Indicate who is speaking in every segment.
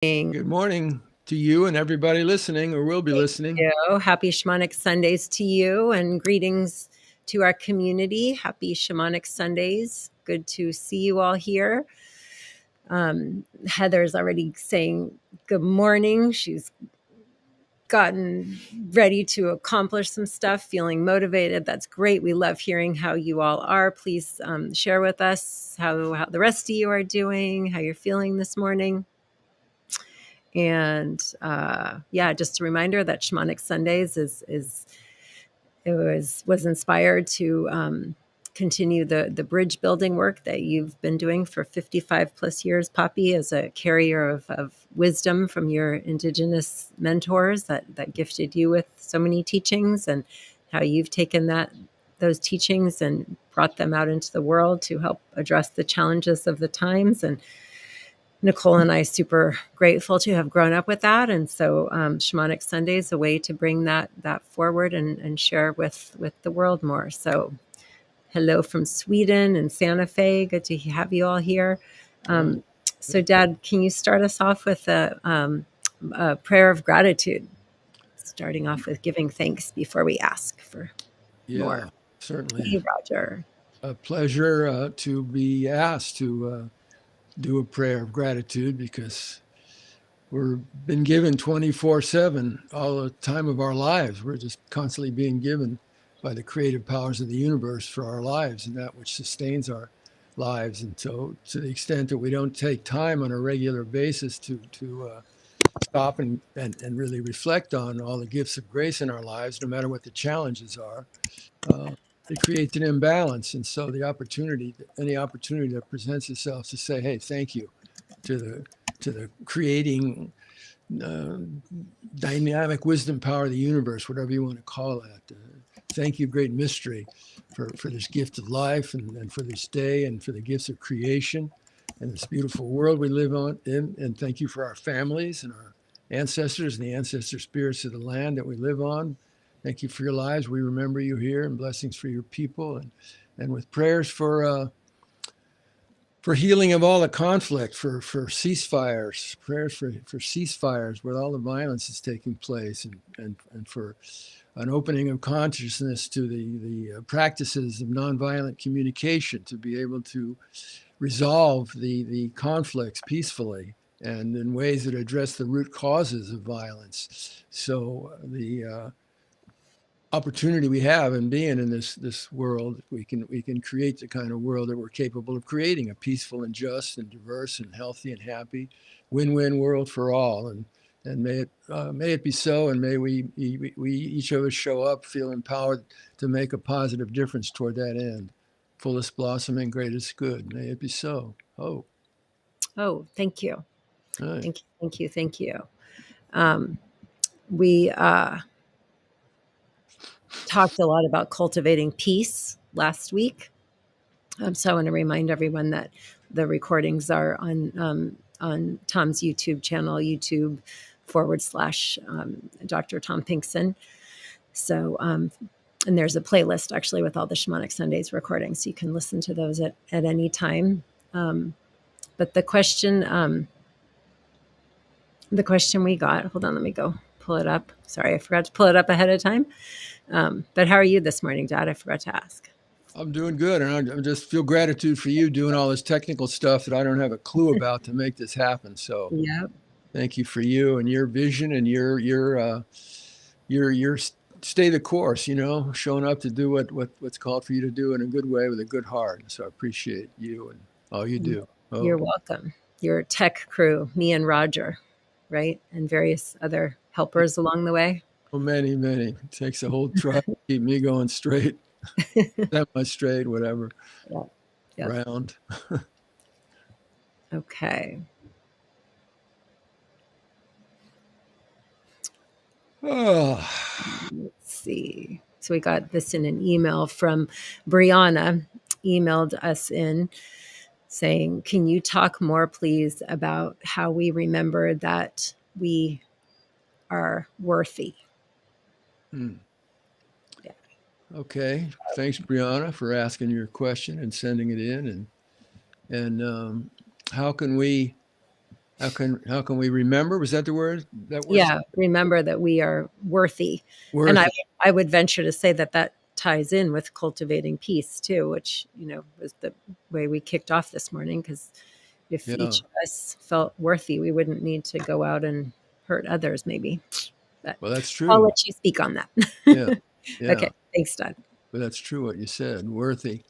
Speaker 1: Good morning to you and everybody listening or will be listening.
Speaker 2: Happy Shamanic Sundays to you and greetings to our community. Happy Shamanic Sundays. Good to see you all here. Heather's already saying good morning. She's gotten ready to accomplish some stuff, feeling motivated. That's great. We love hearing how you all are. Please share with us how the rest of you are doing, how you're feeling this morning. And just a reminder that Shamanic Sundays was inspired to continue the bridge building work that you've been doing for 55 plus years, Poppy, as a carrier of wisdom from your indigenous mentors that gifted you with so many teachings, and how you've taken those teachings and brought them out into the world to help address the challenges of the times. And Nicole and I super grateful to have grown up with that. And so Shamanic Sunday is a way to bring that forward and share with the world more. So hello from Sweden and Santa Fe. Good to have you all here. So Dad, can you start us off with a prayer of gratitude? Starting off with giving thanks before we ask for more.
Speaker 1: Certainly.
Speaker 2: Hey, Roger.
Speaker 1: A pleasure to be asked to do a prayer of gratitude, because we're been given 24/7 all the time of our lives. We're just constantly being given by the creative powers of the universe for our lives and that which sustains our lives. And so to the extent that we don't take time on a regular basis to stop and really reflect on all the gifts of grace in our lives, no matter what the challenges are, it creates an imbalance. And so any opportunity that presents itself to say, hey, thank you to the creating dynamic wisdom power of the universe, whatever you want to call it. Thank you, great mystery, for this gift of life and for this day and for the gifts of creation and this beautiful world we live in. And thank you for our families and our ancestors and the ancestor spirits of the land that we live on. Thank you for your lives. We remember you here, and blessings for your people, and with prayers for healing of all the conflict, for ceasefires, prayers for ceasefires where all the violence is taking place, and for an opening of consciousness to the practices of nonviolent communication, to be able to resolve the conflicts peacefully and in ways that address the root causes of violence. So the opportunity we have in being in this world, we can create the kind of world that we're capable of creating, a peaceful and just and diverse and healthy and happy win-win world for all. And may it be so, and may we each of us show up feel empowered to make a positive difference toward that end. Fullest blossoming, greatest good. May it be so.
Speaker 2: Thank you.
Speaker 1: Right.
Speaker 2: Thank you. We talked a lot about cultivating peace last week. So I want to remind everyone that the recordings are on Tom's YouTube channel, YouTube / Dr. Tom Pinkson. So, and there's a playlist actually with all the Shamanic Sundays recordings, so you can listen to those at any time. But the question we got, hold on, let me go pull it up. Sorry, I forgot to pull it up ahead of time. But how are you this morning, Dad? I forgot to ask.
Speaker 1: I'm doing good, and I just feel gratitude for you doing all this technical stuff that I don't have a clue about to make this happen. So, Thank you for you and your vision and your stay the course. Showing up to do what's called for you to do in a good way with a good heart. So I appreciate you and all you do.
Speaker 2: You're welcome. Your tech crew, me and Roger, right, and various other helpers along the way.
Speaker 1: Well, many. It takes a whole tribe to keep me going straight. Semi-straight, whatever.
Speaker 2: Yeah.
Speaker 1: Round.
Speaker 2: Okay.
Speaker 1: Let's
Speaker 2: see. So we got this in an email from Brianna, emailed us in saying, can you talk more, please, about how we remember that we are worthy?
Speaker 1: Yeah. Okay. Thanks, Brianna, for asking your question and sending it in. And how can we How can we remember? Was that the word that was
Speaker 2: Yeah, remember that we are worthy. And
Speaker 1: worthy?
Speaker 2: I would venture to say that that ties in with cultivating peace too, which, was the way we kicked off this morning. Because if
Speaker 1: Yeah.
Speaker 2: each of us felt worthy, we wouldn't need to go out and hurt others, maybe. But
Speaker 1: Well, that's
Speaker 2: I'll
Speaker 1: true.
Speaker 2: let you speak on that.
Speaker 1: Yeah. Yeah.
Speaker 2: Okay, thanks, Doug.
Speaker 1: But that's true what you said. Worthy.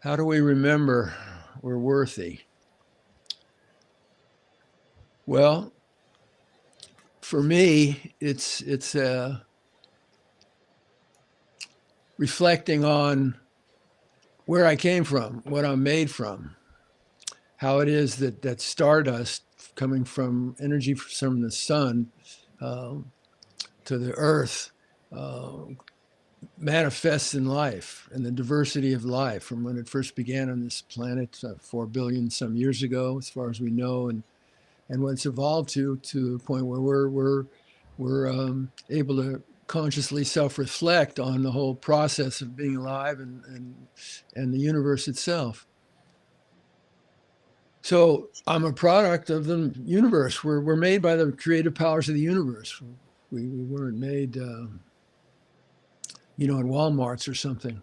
Speaker 1: How do we remember we're worthy? Well, for me, it's reflecting on where I came from, what I'm made from, how it is that stardust coming from energy from the sun um, to the earth uh, manifests in life and the diversity of life from when it first began on this planet 4 billion some years ago, as far as we know, and what it's evolved to the point where we're able to consciously self-reflect on the whole process of being alive and the universe itself. So I'm a product of the universe. We're made by the creative powers of the universe. We weren't made, in Walmarts or something.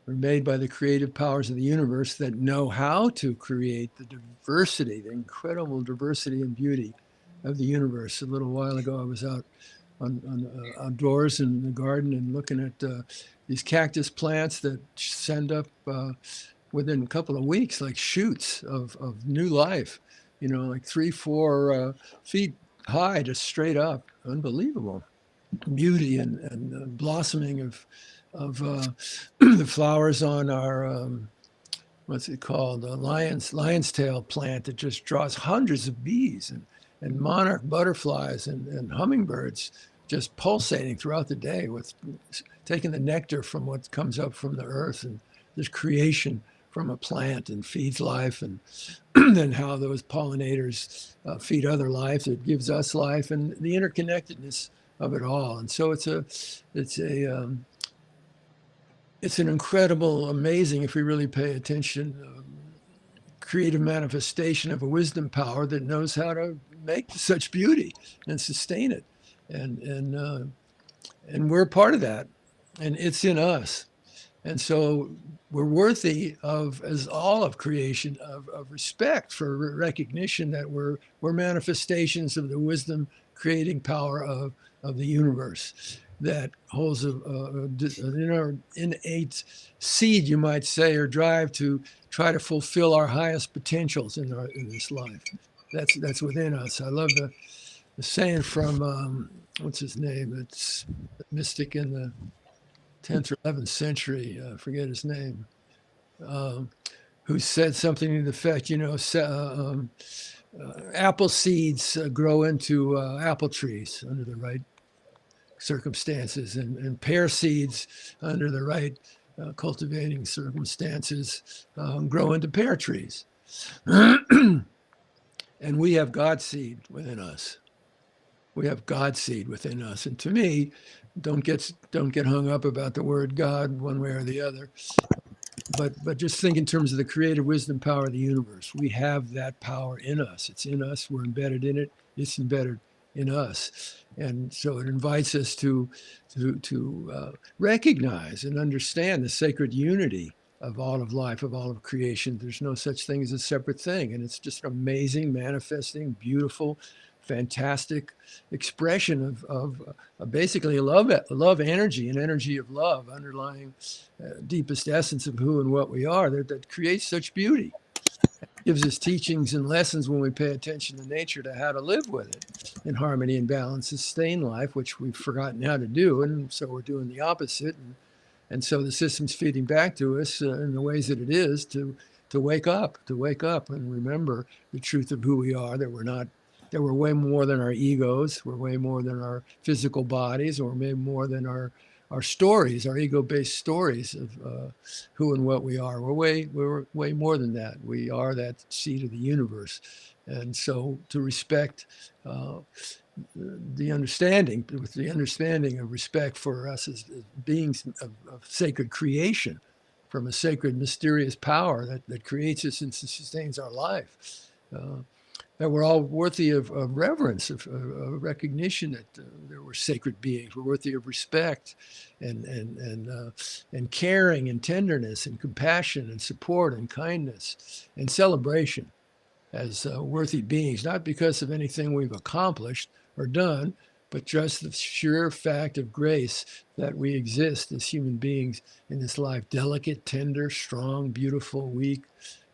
Speaker 1: We're made by the creative powers of the universe that know how to create the diversity, the incredible diversity and beauty of the universe. A little while ago, I was out outdoors in the garden and looking at these cactus plants that send up within a couple of weeks, like shoots of new life, like 3-4 feet high, just straight up. Unbelievable beauty and blossoming of the flowers on our what's it called, a lion's tail plant that just draws hundreds of bees and monarch butterflies and hummingbirds just pulsating throughout the day with taking the nectar from what comes up from the earth and this creation from a plant and feeds life, and then how those pollinators feed other life that gives us life, and the interconnectedness of it all. And so it's an incredible, amazing, if we really pay attention, creative manifestation of a wisdom power that knows how to make such beauty and sustain it, and we're part of that, and it's in us. And so we're worthy of, as all of creation, of respect for recognition that we're manifestations of the wisdom creating power of the universe that holds an innate seed, you might say, or drive to try to fulfill our highest potentials in this life. That's within us. I love the saying from what's his name? It's a mystic in the 10th or 11th century, I forget his name, who said something to the effect, apple seeds grow into apple trees under the right circumstances, and pear seeds under the right cultivating circumstances grow into pear trees. And we have God seed within us. We have God seed within us. And to me, don't get hung up about the word God one way or the other, but just think in terms of the creative wisdom power of the universe. We have that power in us. It's in us. We're embedded in it. It's embedded in us. And so it invites us to recognize and understand the sacred unity of all of life, of all of creation. There's no such thing as a separate thing. And it's just amazing, manifesting, beautiful, fantastic expression of basically a love energy, an energy of love underlying deepest essence of who and what we are that creates such beauty. It gives us teachings and lessons when we pay attention to nature to how to live with it in harmony and balance, sustain life, which we've forgotten how to do. And so we're doing the opposite. And so the system's feeding back to us in the ways that it is to wake up and remember the truth of who we are, that we're way more than our egos. We're way more than our physical bodies, or way more than our stories, our ego-based stories of who and what we are. We're way more than that. We are that seed of the universe. And so to respect the understanding of respect for us as beings of sacred creation, from a sacred, mysterious power that creates us and sustains our life. that we're all worthy of reverence, of recognition that there were sacred beings, we're worthy of respect, and caring and tenderness and compassion and support and kindness and celebration as worthy beings, not because of anything we've accomplished or done, but just the sheer fact of grace that we exist as human beings in this life, delicate, tender, strong, beautiful, weak,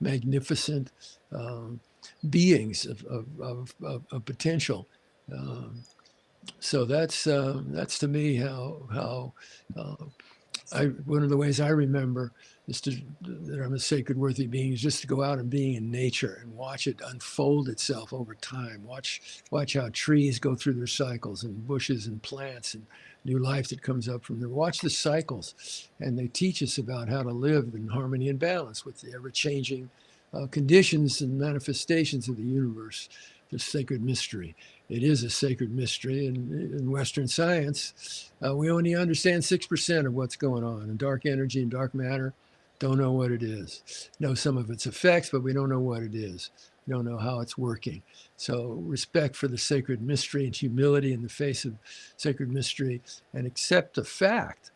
Speaker 1: magnificent beings of potential. Um, so that's to me how one of the ways I remember is that I'm a sacred, worthy being is just to go out and being in nature and watch it unfold itself over time. Watch how trees go through their cycles and bushes and plants and new life that comes up from there. Watch the cycles, and they teach us about how to live in harmony and balance with the ever-changing conditions and manifestations of the universe. The sacred mystery. It is a sacred mystery. And in Western science, we only understand 6% of what's going on. And dark energy and dark matter, don't know what it is. Know some of its effects, but we don't know what it is. We don't know how it's working. So respect for the sacred mystery and humility in the face of sacred mystery, and accept the fact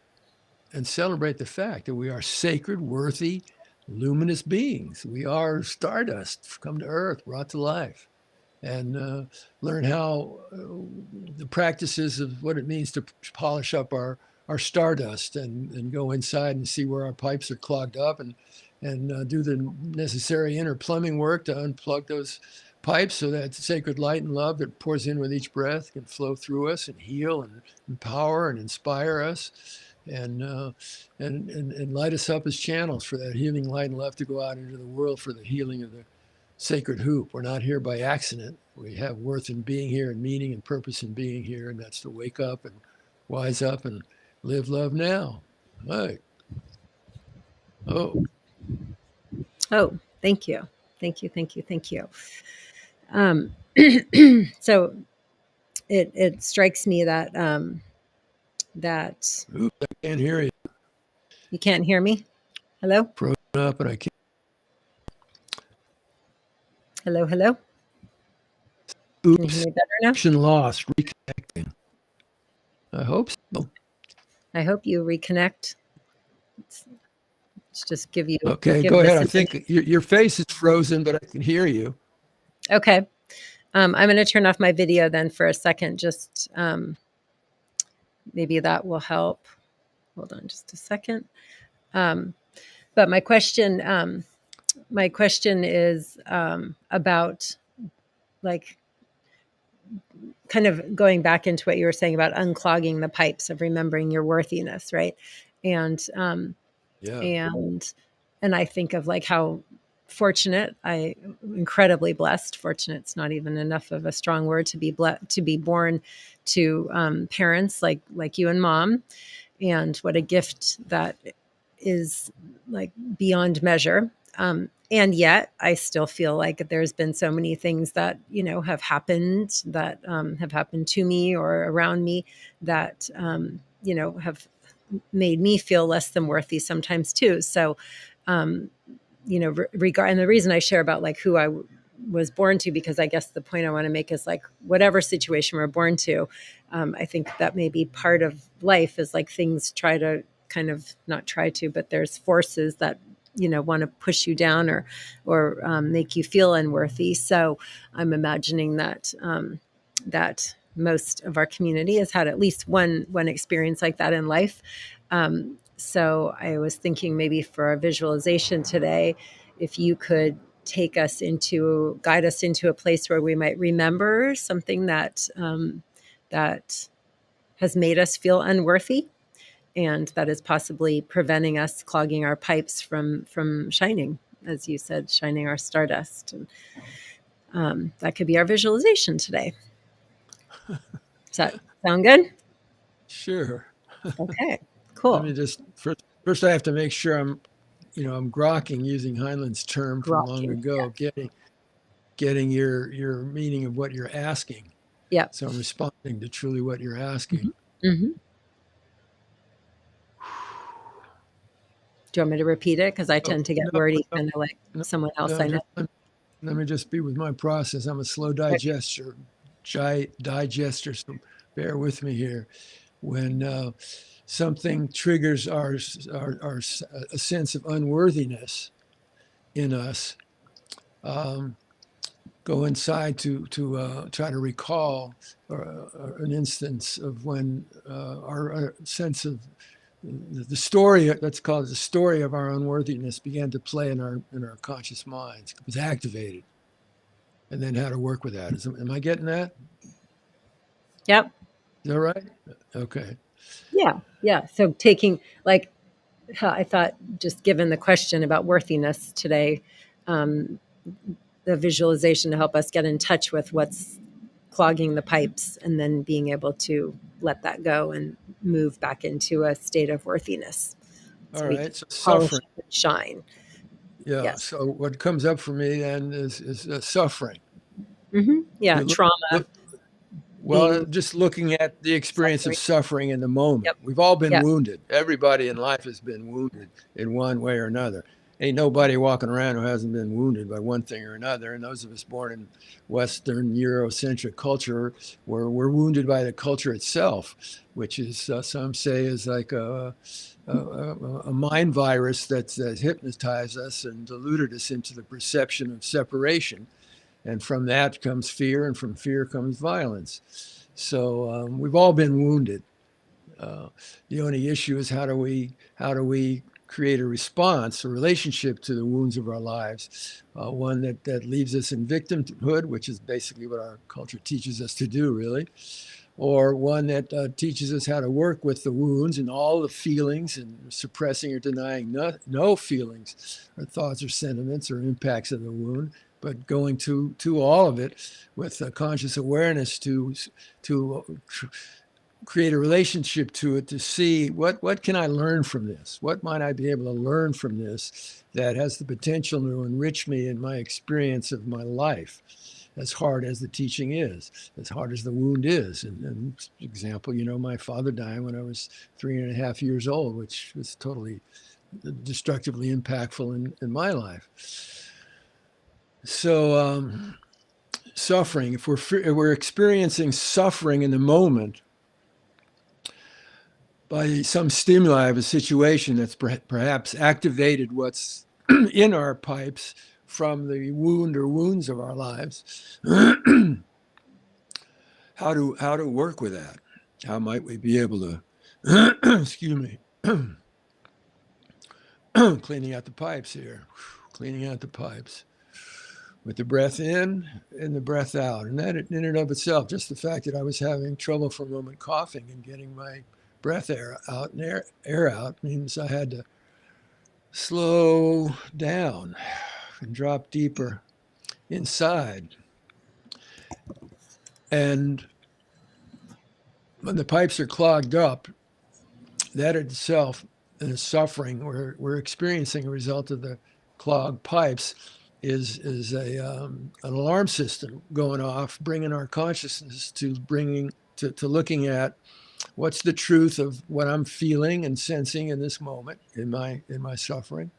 Speaker 1: and celebrate the fact that we are sacred, worthy, luminous beings. We are stardust come to earth, brought to life. And learn how the practices of what it means to polish up our stardust and go inside and see where our pipes are clogged up and do the necessary inner plumbing work to unplug those pipes so that sacred light and love that pours in with each breath can flow through us and heal and empower and inspire us and light us up as channels for that healing light and love to go out into the world for the healing of the sacred hoop. We're not here by accident. We have worth in being here and meaning and purpose in being here, and that's to wake up and wise up and live love now. Right. Oh,
Speaker 2: Thank you. Thank you. Thank you. Thank you. So it strikes me that that
Speaker 1: oops, I can't hear you.
Speaker 2: you can't hear me. Hello?
Speaker 1: Frozen up, and I can't.
Speaker 2: Hello, hello. Can you hear
Speaker 1: Oops,
Speaker 2: me better now?
Speaker 1: connection lost. Reconnecting. I hope so.
Speaker 2: I hope you reconnect. Let's just give
Speaker 1: Okay, go
Speaker 2: this
Speaker 1: ahead. I think your face is frozen, but I can hear you.
Speaker 2: Okay. I'm going to turn off my video then for a second. Just maybe that will help. Hold on just a second. But my question is about like kind of going back into what you were saying about unclogging the pipes of remembering your worthiness, right? And
Speaker 1: Yeah.
Speaker 2: and I think of like how fortunate incredibly blessed. Fortunate's not even enough of a strong word to be born to parents like you and mom, and what a gift that is, like, beyond measure. And yet I still feel like there's been so many things that, have happened to me or around me that, have made me feel less than worthy sometimes too. So, and the reason I share about like who I was born to, because I guess the point I want to make is like whatever situation we're born to, I think that may be part of life is like things try to kind of not try to, but there's forces that want to push you down or make you feel unworthy. So I'm imagining that that most of our community has had at least one experience like that in life. So I was thinking maybe for our visualization today, if you could guide us into a place where we might remember something that that has made us feel unworthy, and that is possibly preventing us clogging our pipes from shining, as you said, shining our stardust. And that could be our visualization today. Does that sound good?
Speaker 1: Sure.
Speaker 2: Okay,
Speaker 1: Let
Speaker 2: cool.
Speaker 1: me just first I have to make sure I'm grokking, using Heinlein's term from long
Speaker 2: Grokking.
Speaker 1: ago, getting your meaning of what you're asking.
Speaker 2: Yep.
Speaker 1: So I'm responding to truly what you're asking.
Speaker 2: Mm-hmm. Do you want me to repeat it? Because I
Speaker 1: Oh,
Speaker 2: tend to get
Speaker 1: no,
Speaker 2: wordy,
Speaker 1: no,
Speaker 2: kind of like
Speaker 1: no,
Speaker 2: someone else
Speaker 1: no,
Speaker 2: I know.
Speaker 1: let me just be with my process. I'm a slow digester, so bear with me here. When something triggers a sense of unworthiness in us, um, go inside to try to recall an instance of when our sense of the story, let's call it the story of our unworthiness, began to play in our conscious minds. It was activated, and then how to work with that. Am I getting that?
Speaker 2: Yep.
Speaker 1: Is that right? Okay.
Speaker 2: Yeah. Yeah. So taking, like, I thought, just given the question about worthiness today, um, the visualization to help us get in touch with what's clogging the pipes, and then being able to let that go and move back into a state of worthiness,
Speaker 1: All
Speaker 2: so we can
Speaker 1: right. So
Speaker 2: polish
Speaker 1: suffering.
Speaker 2: and shine.
Speaker 1: Yeah.
Speaker 2: Yes.
Speaker 1: So what comes up for me then is suffering.
Speaker 2: Yeah.
Speaker 1: You
Speaker 2: Trauma,
Speaker 1: well,
Speaker 2: being
Speaker 1: just looking at the experience of
Speaker 2: suffering.
Speaker 1: suffering in the moment.
Speaker 2: Yep.
Speaker 1: We've all been
Speaker 2: Yep.
Speaker 1: wounded. Everybody in life has been wounded in one way or another. Ain't nobody walking around who hasn't been wounded by one thing or another. And those of us born in Western Eurocentric culture, we're wounded by the culture itself, which is, some say, is like a mind virus that's hypnotized us and deluded us into the perception of separation. And from that comes fear, and from fear comes violence. So we've all been wounded. Uh, the only issue is how do we create a response, a relationship to the wounds of our lives, one that leaves us in victimhood, which is basically what our culture teaches us to do, really, or one that teaches us how to work with the wounds and all the feelings, and suppressing or denying no feelings or thoughts or sentiments or impacts of the wound, but going to all of it with a conscious awareness to create a relationship to it, to see what can I learn from this? What might I be able to learn from this that has the potential to enrich me in my experience of my life? As hard as the teaching is, as hard as the wound is. And example, my father dying when I was 3.5 years old, which was totally destructively impactful in my life. So suffering, if we're experiencing suffering in the moment by some stimuli of a situation that's perhaps activated what's in our pipes from the wound or wounds of our lives, how to work with that? How might we be able to, excuse me, cleaning out the pipes here, cleaning out the pipes with the breath in and the breath out. And that in and of itself, just the fact that I was having trouble for a moment coughing and getting my breath air out and air out means I had to slow down and drop deeper inside. And when the pipes are clogged up, that itself is suffering we're experiencing a result of the clogged pipes is an alarm system going off, bringing our consciousness to looking at what's the truth of what I'm feeling and sensing in this moment in my suffering.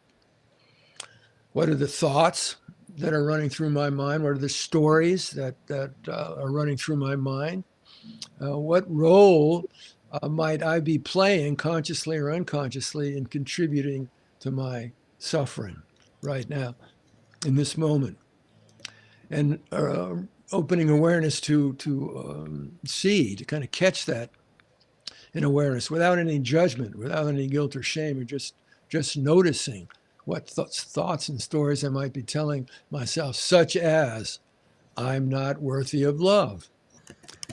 Speaker 1: What are the thoughts that are running through my mind? What are the stories that are running through my mind? What role might I be playing, consciously or unconsciously, in contributing to my suffering right now, in this moment? And opening awareness to see, to kind of catch that in awareness without any judgment, without any guilt or shame, or just noticing what thoughts and stories I might be telling myself, such as, I'm not worthy of love.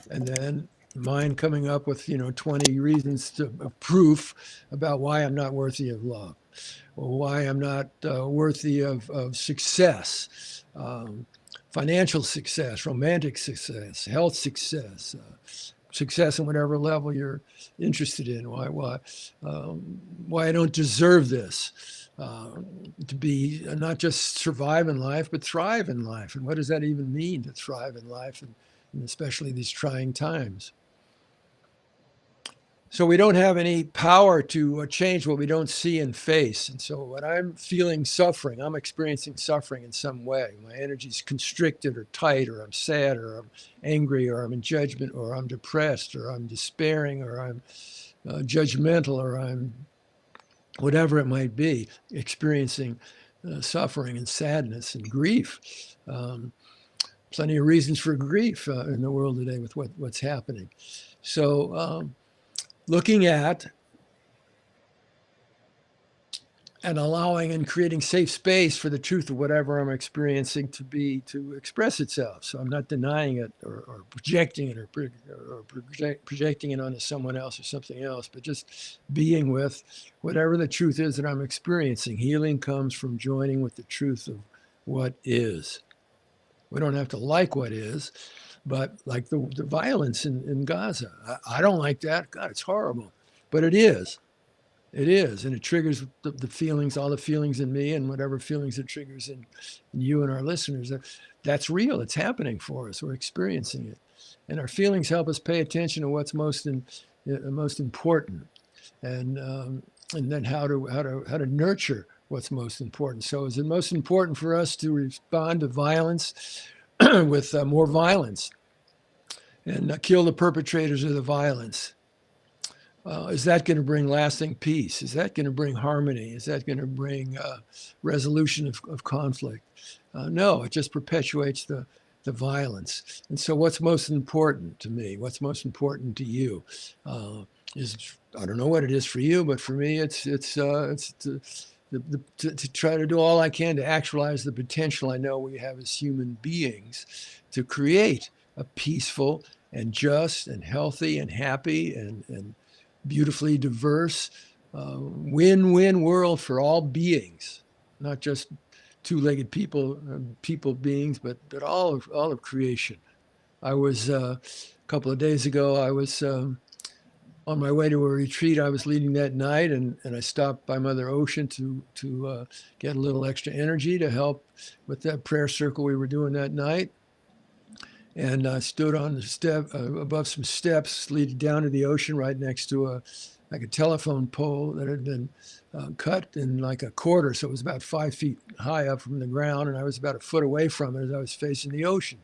Speaker 1: And then mind coming up with 20 reasons of proof about why I'm not worthy of love, or why I'm not worthy of success, financial success, romantic success, health success, success in whatever level you're interested in. Why I don't deserve this, to be not just survive in life, but thrive in life. And what does that even mean, to thrive in life, and especially these trying times? So we don't have any power to change what we don't see and face. And so when I'm feeling suffering, I'm experiencing suffering in some way. My energy's constricted or tight, or I'm sad, or I'm angry, or I'm in judgment, or I'm depressed, or I'm despairing, or I'm judgmental, or I'm whatever it might be, experiencing suffering and sadness and grief. Plenty of reasons for grief in the world today with what's happening. So looking at and allowing and creating safe space for the truth of whatever I'm experiencing to express itself. So I'm not denying it or projecting it or projecting it onto someone else or something else, but just being with whatever the truth is that I'm experiencing. Healing comes from joining with the truth of what is. We don't have to like what is, but like the violence in Gaza. I don't like that. God, it's horrible. But it is. It is. And it triggers the feelings, all the feelings in me and whatever feelings it triggers in you and our listeners. That's real. It's happening for us. We're experiencing it. And our feelings help us pay attention to what's most important. And then how to nurture what's most important. So is it most important for us to respond to violence with more violence and kill the perpetrators of the violence? Is that going to bring lasting peace? Is that going to bring harmony? Is that going to bring resolution of conflict? No, it just perpetuates the violence. And so what's most important to me? What's most important to you? Is I don't know what it is for you, but for me, it's to try to do all I can to actualize the potential I know we have as human beings to create a peaceful and just and healthy and happy and beautifully diverse, win-win world for all beings, not just two-legged people beings, but all of creation. I was a couple of days ago. I was on my way to a retreat I was leading that night, and I stopped by Mother Ocean to get a little extra energy to help with that prayer circle we were doing that night. And I stood on the step above some steps leading down to the ocean, right next to a telephone pole that had been cut in like a quarter, so it was about 5 feet high up from the ground, and I was about a foot away from it as I was facing the ocean.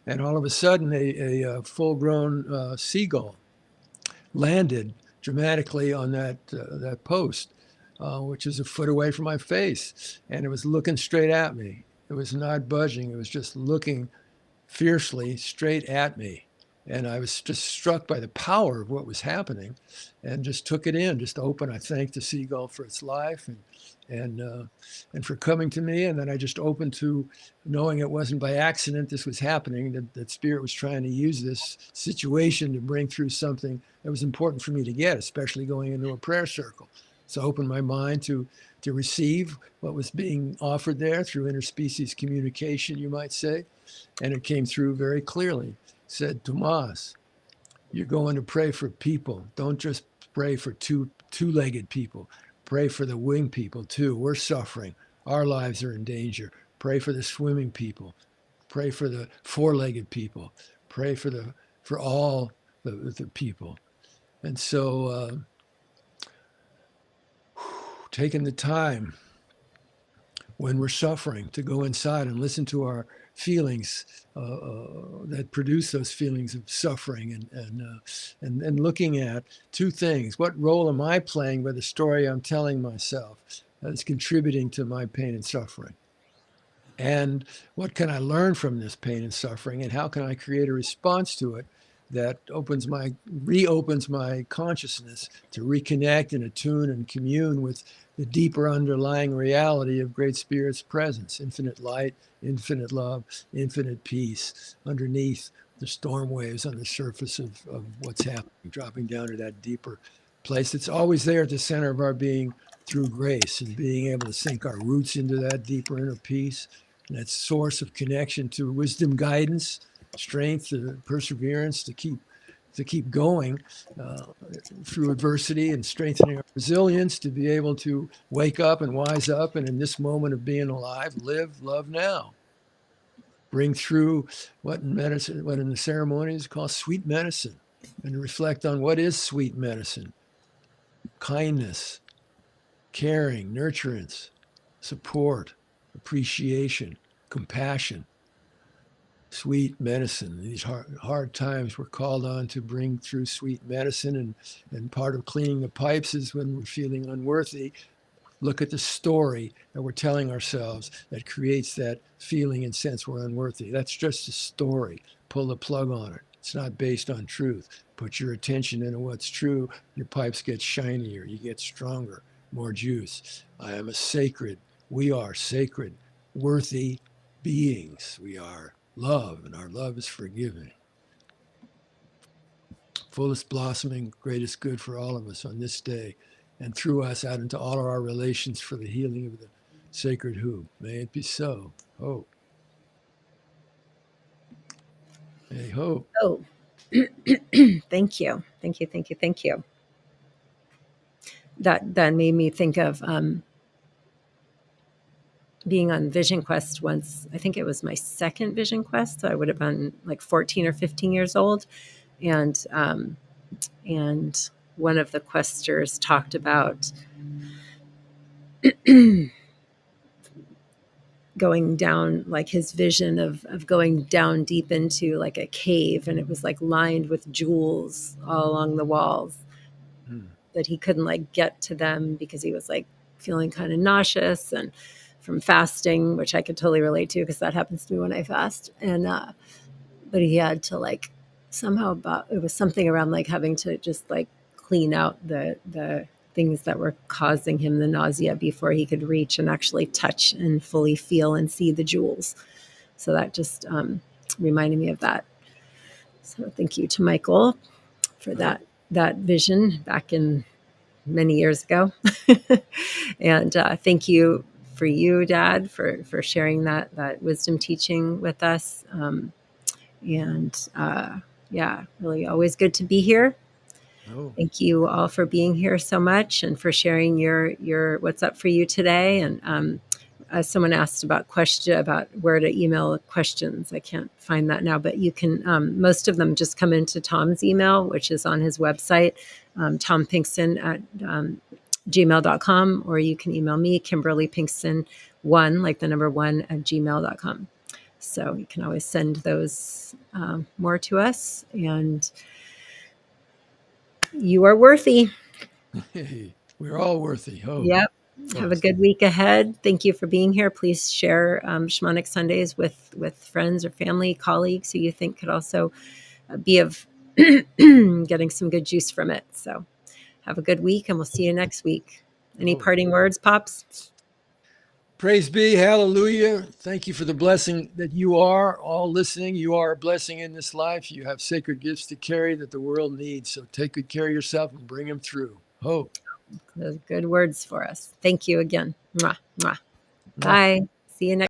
Speaker 1: And all of a sudden, a full-grown seagull landed dramatically on that post, which is a foot away from my face, and it was looking straight at me. It was not budging. It was just looking fiercely straight at me. And I was just struck by the power of what was happening and just took it in, just open. I thanked the seagull for its life and for coming to me. And then I just opened to knowing it wasn't by accident this was happening, that Spirit was trying to use this situation to bring through something that was important for me to get, especially going into a prayer circle. So I opened my mind to receive what was being offered there through interspecies communication, you might say. And it came through very clearly. It said, Tomás, you're going to pray for people. Don't just pray for two-legged people. Pray for the winged people too. We're suffering. Our lives are in danger. Pray for the swimming people. Pray for the four-legged people. Pray for all the people. And so taking the time when we're suffering to go inside and listen to our feelings that produce those feelings of suffering and looking at two things. What role am I playing by the story I'm telling myself that's contributing to my pain and suffering? And what can I learn from this pain and suffering? And how can I create a response to it that reopens my consciousness to reconnect and attune and commune with the deeper underlying reality of Great Spirit's presence, infinite light, infinite love, infinite peace underneath the storm waves on the surface of what's happening, dropping down to that deeper place that's always there at the center of our being through grace, and being able to sink our roots into that deeper inner peace, and that source of connection to wisdom, guidance, strength, perseverance to keep going through adversity, and strengthening our resilience to be able to wake up and wise up, and in this moment of being alive, live, love now. Bring through what in the ceremony is called sweet medicine. and reflect on what is sweet medicine: kindness, caring, nurturance, support, appreciation, compassion. Sweet medicine. These hard times we're called on to bring through sweet medicine, and part of cleaning the pipes is when we're feeling unworthy. Look at the story that we're telling ourselves that creates that feeling and sense we're unworthy. That's just a story. Pull the plug on it. It's not based on truth. Put your attention into what's true. Your pipes get shinier. You get stronger, more juice. I am a sacred. We are sacred, worthy beings. We are love, and our love is forgiving. Fullest blossoming, greatest good for all of us on this day, and through us out into all of our relations for the healing of the sacred who. May it be so. Hope. Hey, hope.
Speaker 2: Oh, thank you. Thank you. Thank you. Thank you. That made me think of being on Vision Quest once. I think it was my second Vision Quest. So I would have been like 14 or 15 years old. And one of the questers talked about going down, like his vision of going down deep into like a cave, and it was like lined with jewels all along the walls, that he couldn't like get to them because he was like feeling kind of nauseous and from fasting, which I could totally relate to because that happens to me when I fast. And but he had to like somehow, about it was something around like having to just like clean out the things that were causing him the nausea before he could reach and actually touch and fully feel and see the jewels. So that just reminded me of that. So thank you to Michael for that vision back in many years ago. And thank you for you, Dad, for sharing that wisdom teaching with us. Yeah, really always good to be here.
Speaker 1: Oh.
Speaker 2: Thank you all for being here so much and for sharing your what's up for you today. And someone asked about where to email questions. I can't find that now, but you can. Most of them just come into Tom's email, which is on his website, Tom Pinkson at gmail.com, or you can email me, Kimberly Pinkson 1, like the number 1 at gmail.com. So you can always send those more to us, and you are worthy.
Speaker 1: Hey, we're all worthy. Oh.
Speaker 2: Yep. Have a good week ahead. Thank you for being here. Please share Shamanic Sundays with friends or family, colleagues who you think could also be of getting some good juice from it. So have a good week, and we'll see you next week. Any parting words, Pops?
Speaker 1: Praise be, hallelujah. Thank you for the blessing that you are all listening. You are a blessing in this life. You have sacred gifts to carry that the world needs. So take good care of yourself and bring them through. Hope.
Speaker 2: Those good words for us. Thank you again. Mwah, mwah. Bye. See you next